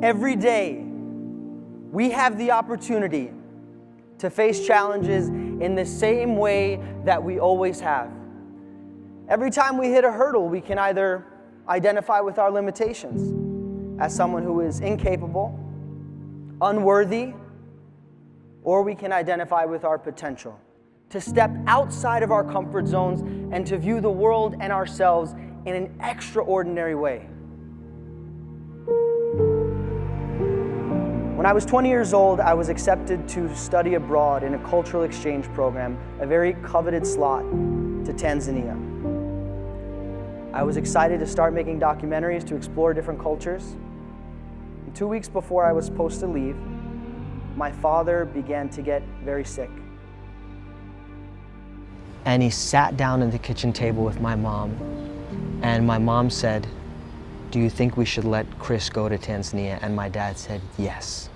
Every day, we have the opportunity to face challenges in the same way that we always have. Every time we hit a hurdle, we can either identify with our limitations as someone who is incapable, unworthy, or we can identify with our potential, to step outside of our comfort zones and to view the world and ourselves in an extraordinary way. When I was 20 years old, I was accepted to study abroad in a cultural exchange program, a very coveted slot to Tanzania. I was excited to start making documentaries to explore different cultures. And 2 weeks before I was supposed to leave, my father began to get very sick. And he sat down at the kitchen table with my mom, and my mom said, "Do you think we should let Chris go to Tanzania?" And my dad said, "Yes,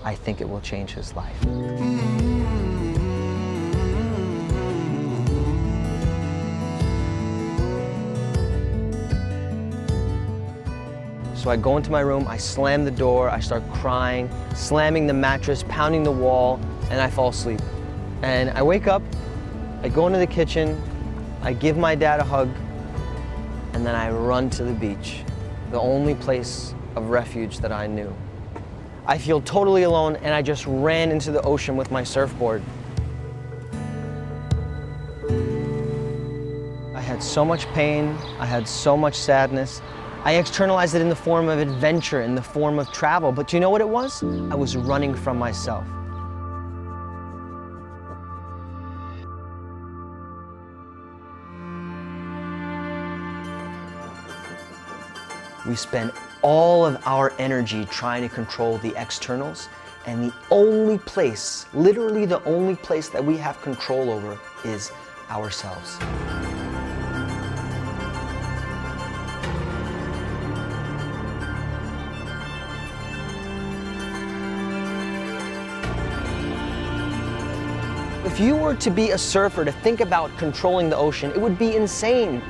I think it will change his life." So I go into my room, I slam the door, I start crying, slamming the mattress, pounding the wall, and I fall asleep. And I wake up, I go into the kitchen, I give my dad a hug, and then I run to the beach, the only place of refuge that I knew. I feel totally alone, and I just ran into the ocean with my surfboard. I had so much pain, I had so much sadness. I externalized it in the form of adventure, in the form of travel, but do you know what it was? I was running from myself. We spend all of our energy trying to control the externals, and the only place, literally the only place that we have control over is ourselves. If you were to be a surfer to think about controlling the ocean, it would be insane.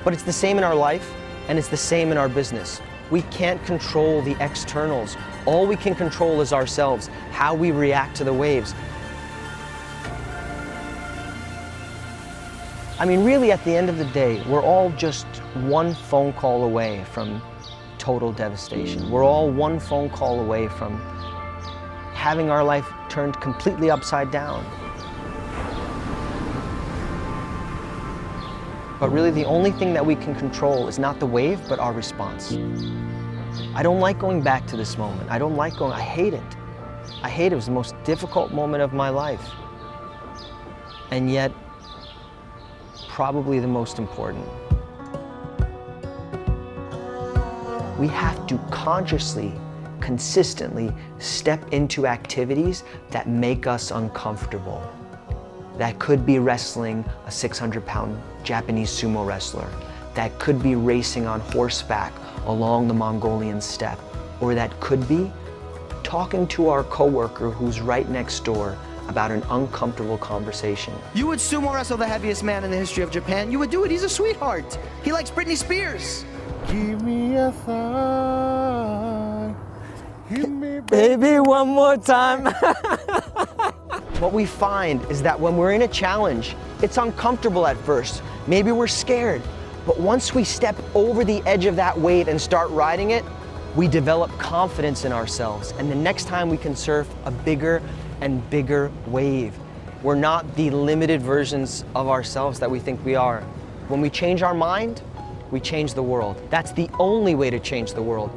But it's the same in our life, and it's the same in our business. We can't control the externals. All we can control is ourselves, how we react to the waves. I mean, really, at the end of the day, we're all just one phone call away from total devastation. We're all one phone call away from having our life turned completely upside down. But really, the only thing that we can control is not the wave, but our response. I don't like going back to this moment. I hate it. I hate it. It was the most difficult moment of my life. And yet, probably the most important. We have to consciously, consistently step into activities that make us uncomfortable. That could be wrestling a 600-pound Japanese sumo wrestler. That could be racing on horseback along the Mongolian steppe. Or that could be talking to our coworker who's right next door about an uncomfortable conversation. You would sumo wrestle the heaviest man in the history of Japan. You would do it. He's a sweetheart. He likes Britney Spears. Give me a sign. Give me Baby, one more time. What we find is that when we're in a challenge, it's uncomfortable at first. Maybe we're scared. But once we step over the edge of that wave and start riding it, we develop confidence in ourselves. And the next time we can surf a bigger and bigger wave. We're not the limited versions of ourselves that we think we are. When we change our mind, we change the world. That's the only way to change the world.